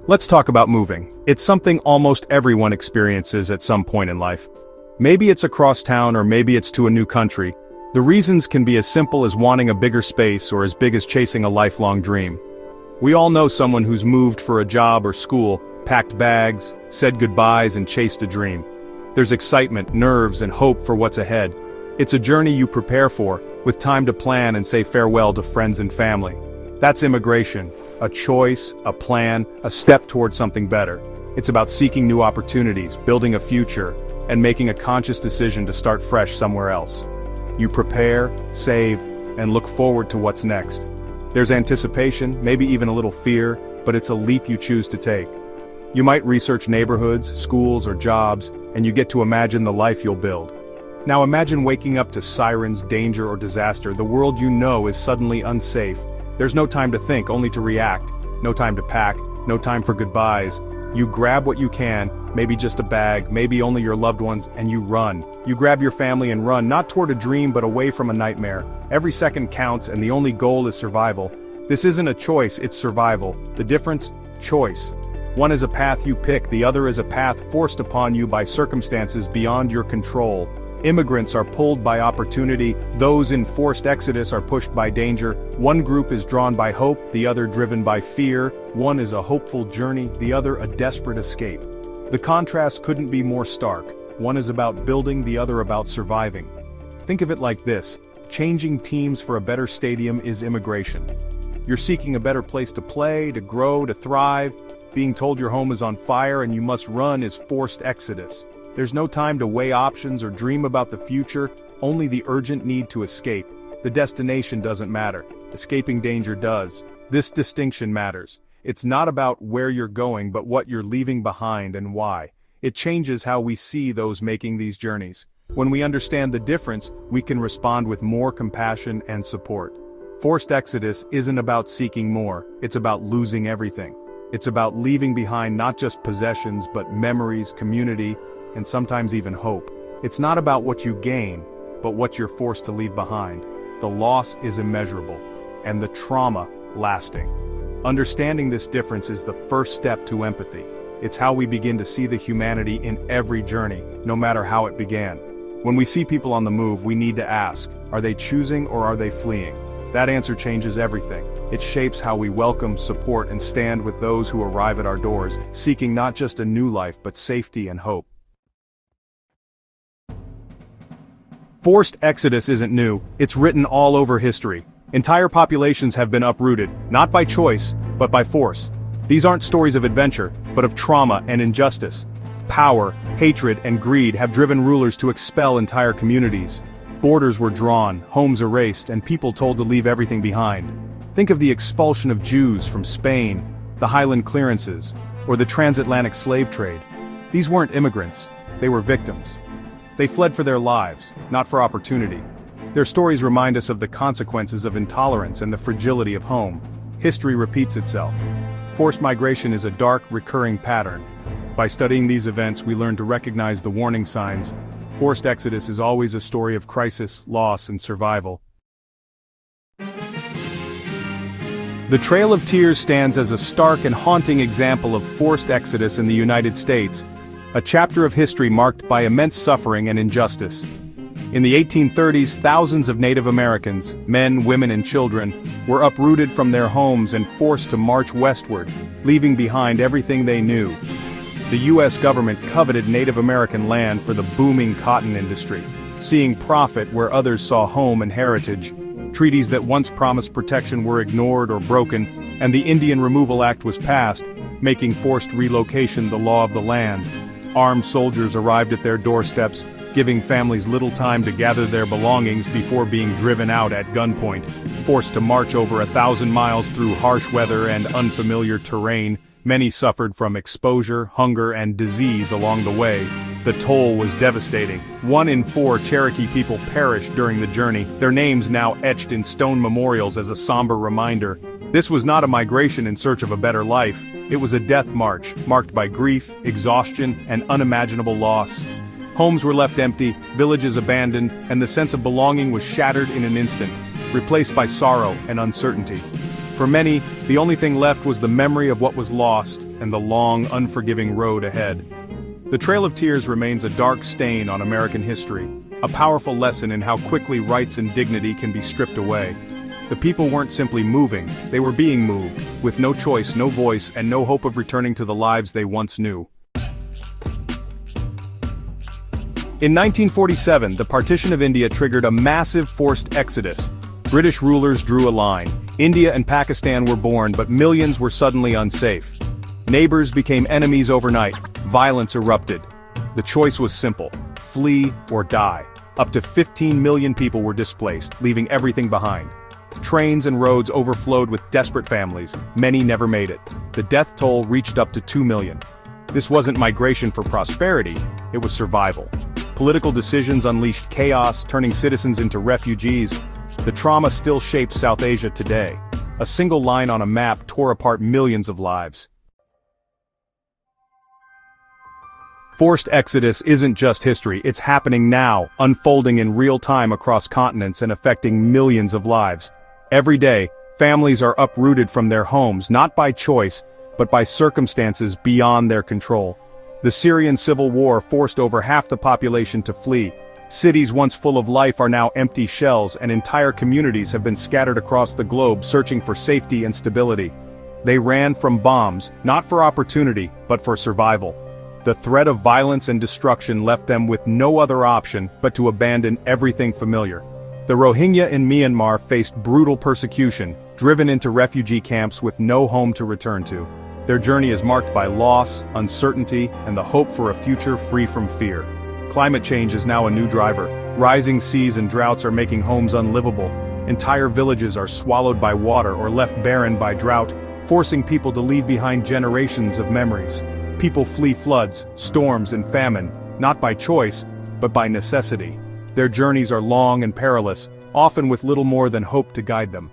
Let's talk about moving. It's something almost everyone experiences at some point in life. Maybe it's across town or maybe it's to a new country. The reasons can be as simple as wanting a bigger space or as big as chasing a lifelong dream. We all know someone who's moved for a job or school, packed bags, said goodbyes and chased a dream. There's excitement, nerves, and hope for what's ahead. It's a journey you prepare for, with time to plan and say farewell to friends and family. That's immigration, a choice, a plan, a step towards something better. It's about seeking new opportunities, building a future, and making a conscious decision to start fresh somewhere else. You prepare, save, and look forward to what's next. There's anticipation, maybe even a little fear, but it's a leap you choose to take. You might research neighborhoods, schools, or jobs, and you get to imagine the life you'll build. Now imagine waking up to sirens, danger, or disaster. The world you know is suddenly unsafe. There's no time to think, only to react. No time to pack, no time for goodbyes. You grab what you can, maybe just a bag, maybe only your loved ones, and you run. You grab your family and run, not toward a dream but away from a nightmare. Every second counts and the only goal is survival. This isn't a choice, it's survival. The difference? Choice. One is a path you pick, the other is a path forced upon you by circumstances beyond your control. Immigrants are pulled by opportunity, those in forced exodus are pushed by danger. One group is drawn by hope, the other driven by fear. One is a hopeful journey, the other a desperate escape. The contrast couldn't be more stark. One is about building, the other about surviving. Think of it like this: changing teams for a better stadium is immigration. You're seeking a better place to play, to grow, to thrive. Being told your home is on fire and you must run is forced exodus. There's no time to weigh options or dream about the future, only the urgent need to escape. The destination doesn't matter. Escaping danger does. This distinction matters. It's not about where you're going but what you're leaving behind and why. It changes how we see those making these journeys. When we understand the difference, we can respond with more compassion and support. Forced exodus isn't about seeking more, it's about losing everything. It's about leaving behind not just possessions but memories, community, and sometimes even hope. It's not about what you gain, but what you're forced to leave behind. The loss is immeasurable, and the trauma lasting. Understanding this difference is the first step to empathy. It's how we begin to see the humanity in every journey, no matter how it began. When we see people on the move, we need to ask, are they choosing or are they fleeing? That answer changes everything. It shapes how we welcome, support, and stand with those who arrive at our doors, seeking not just a new life but safety and hope. Forced exodus isn't new, it's written all over history. Entire populations have been uprooted, not by choice, but by force. These aren't stories of adventure, but of trauma and injustice. Power, hatred, and greed have driven rulers to expel entire communities. Borders were drawn, homes erased, and people told to leave everything behind. Think of the expulsion of Jews from Spain, the Highland clearances, or the transatlantic slave trade. These weren't immigrants, they were victims. They fled for their lives, not for opportunity. Their stories remind us of the consequences of intolerance and the fragility of home. History repeats itself. Forced migration is a dark, recurring pattern. By studying these events, we learn to recognize the warning signs. Forced exodus is always a story of crisis, loss, and survival. The Trail of Tears stands as a stark and haunting example of forced exodus in the United States, a chapter of history marked by immense suffering and injustice. In the 1830s, thousands of Native Americans, men, women, and children, were uprooted from their homes and forced to march westward, leaving behind everything they knew. The U.S. government coveted Native American land for the booming cotton industry, seeing profit where others saw home and heritage. Treaties that once promised protection were ignored or broken, and the Indian Removal Act was passed, making forced relocation the law of the land. Armed soldiers arrived at their doorsteps, giving families little time to gather their belongings before being driven out at gunpoint. Forced to march over 1,000 miles through harsh weather and unfamiliar terrain, many suffered from exposure, hunger, and disease along the way. The toll was devastating. 1 in 4 Cherokee people perished during the journey, their names now etched in stone memorials as a somber reminder. This was not a migration in search of a better life, it was a death march, marked by grief, exhaustion, and unimaginable loss. Homes were left empty, villages abandoned, and the sense of belonging was shattered in an instant, replaced by sorrow and uncertainty. For many, the only thing left was the memory of what was lost and the long, unforgiving road ahead. The Trail of Tears remains a dark stain on American history, a powerful lesson in how quickly rights and dignity can be stripped away. The people weren't simply moving, they were being moved, with no choice, no voice, and no hope of returning to the lives they once knew. In 1947, the partition of India triggered a massive forced exodus. British rulers drew a line. India and Pakistan were born, but millions were suddenly unsafe. Neighbors became enemies overnight. Violence erupted. The choice was simple: flee or die. Up to 15 million people were displaced, leaving everything behind. Trains and roads overflowed with desperate families. Many never made it. The death toll reached up to 2 million. This wasn't migration for prosperity, it was survival. Political decisions unleashed chaos, turning citizens into refugees. The trauma still shapes South Asia today. A single line on a map tore apart millions of lives. Forced exodus isn't just history, it's happening now, unfolding in real time across continents and affecting millions of lives. Every day, families are uprooted from their homes, not by choice, but by circumstances beyond their control. The Syrian civil war forced over half the population to flee. Cities once full of life are now empty shells, and entire communities have been scattered across the globe searching for safety and stability. They ran from bombs, not for opportunity, but for survival. The threat of violence and destruction left them with no other option but to abandon everything familiar. The Rohingya in Myanmar faced brutal persecution, driven into refugee camps with no home to return to. Their journey is marked by loss, uncertainty, and the hope for a future free from fear. Climate change is now a new driver. Rising seas and droughts are making homes unlivable. Entire villages are swallowed by water or left barren by drought, forcing people to leave behind generations of memories. People flee floods, storms, and famine, not by choice, but by necessity. Their journeys are long and perilous, often with little more than hope to guide them.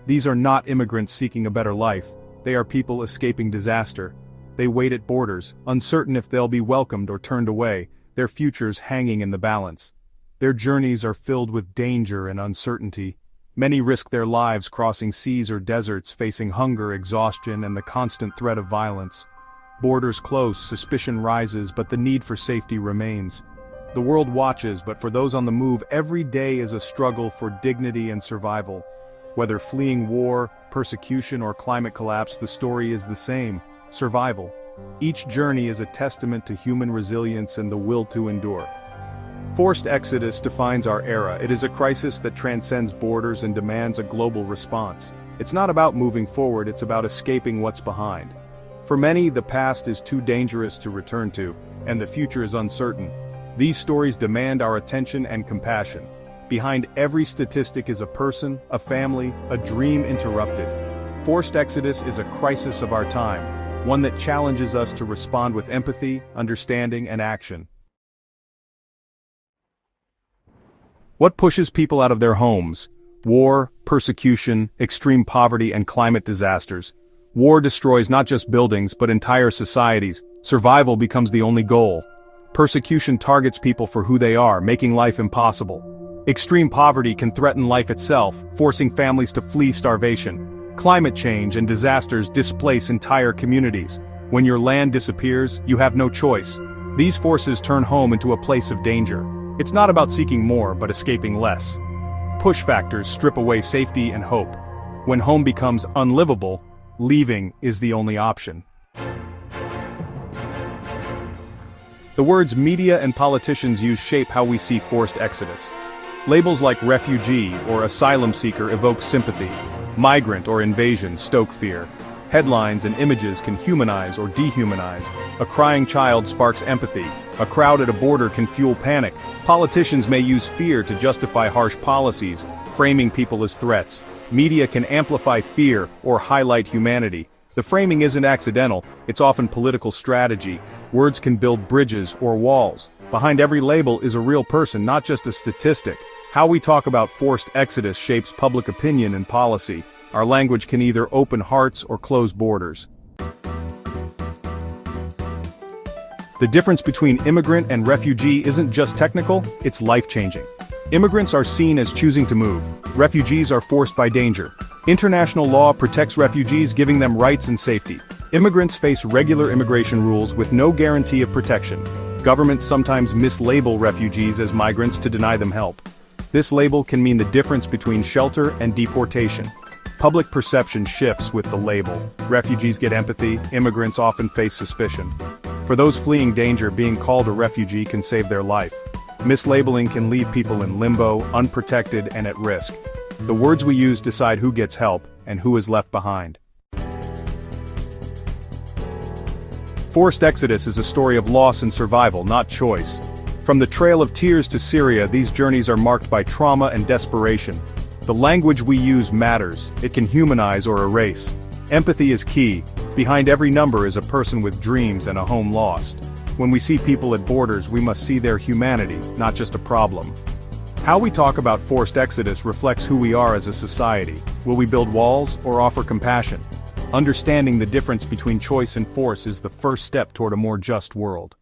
These are not immigrants seeking a better life. They are people escaping disaster. They wait at borders, uncertain if they'll be welcomed or turned away, their futures hanging in the balance. Their journeys are filled with danger and uncertainty. Many risk their lives crossing seas or deserts, facing hunger, exhaustion, and the constant threat of violence. Borders close, suspicion rises, but the need for safety remains. The world watches, but for those on the move, every day is a struggle for dignity and survival. Whether fleeing war, persecution, or climate collapse, the story is the same: survival. Each journey is a testament to human resilience and the will to endure. Forced exodus defines our era. It is a crisis that transcends borders and demands a global response. It's not about moving forward, it's about escaping what's behind. For many, the past is too dangerous to return to, and the future is uncertain. These stories demand our attention and compassion. Behind every statistic is a person, a family, a dream interrupted. Forced exodus is a crisis of our time, one that challenges us to respond with empathy, understanding, and action. What pushes people out of their homes? War, persecution, extreme poverty, and climate disasters. War destroys not just buildings, but entire societies. Survival becomes the only goal. Persecution targets people for who they are, making life impossible. Extreme poverty can threaten life itself, forcing families to flee starvation. Climate change and disasters displace entire communities. When your land disappears, you have no choice. These forces turn home into a place of danger. It's not about seeking more, but escaping less. Push factors strip away safety and hope. When home becomes unlivable, leaving is the only option. The words media and politicians use shape how we see forced exodus. Labels like refugee or asylum seeker evoke sympathy. Migrant or invasion stoke fear. Headlines and images can humanize or dehumanize. A crying child sparks empathy. A crowd at a border can fuel panic. Politicians may use fear to justify harsh policies, framing people as threats. Media can amplify fear or highlight humanity. The framing isn't accidental, it's often political strategy. Words can build bridges or walls. Behind every label is a real person, not just a statistic. How we talk about forced exodus shapes public opinion and policy. Our language can either open hearts or close borders. The difference between immigrant and refugee isn't just technical, it's life-changing. Immigrants are seen as choosing to move. Refugees are forced by danger. International law protects refugees, giving them rights and safety. Immigrants face regular immigration rules with no guarantee of protection. Governments sometimes mislabel refugees as migrants to deny them help. This label can mean the difference between shelter and deportation. Public perception shifts with the label. Refugees get empathy, immigrants often face suspicion. For those fleeing danger, being called a refugee can save their life. Mislabeling can leave people in limbo, unprotected, and at risk. The words we use decide who gets help and who is left behind. Forced exodus is a story of loss and survival, not choice. From the Trail of Tears to Syria, these journeys are marked by trauma and desperation. The language we use matters. It can humanize or erase. Empathy is key. Behind every number is a person with dreams and a home lost. When we see people at borders, we must see their humanity, not just a problem. How we talk about forced exodus reflects who we are as a society. Will we build walls or offer compassion? Understanding the difference between choice and force is the first step toward a more just world.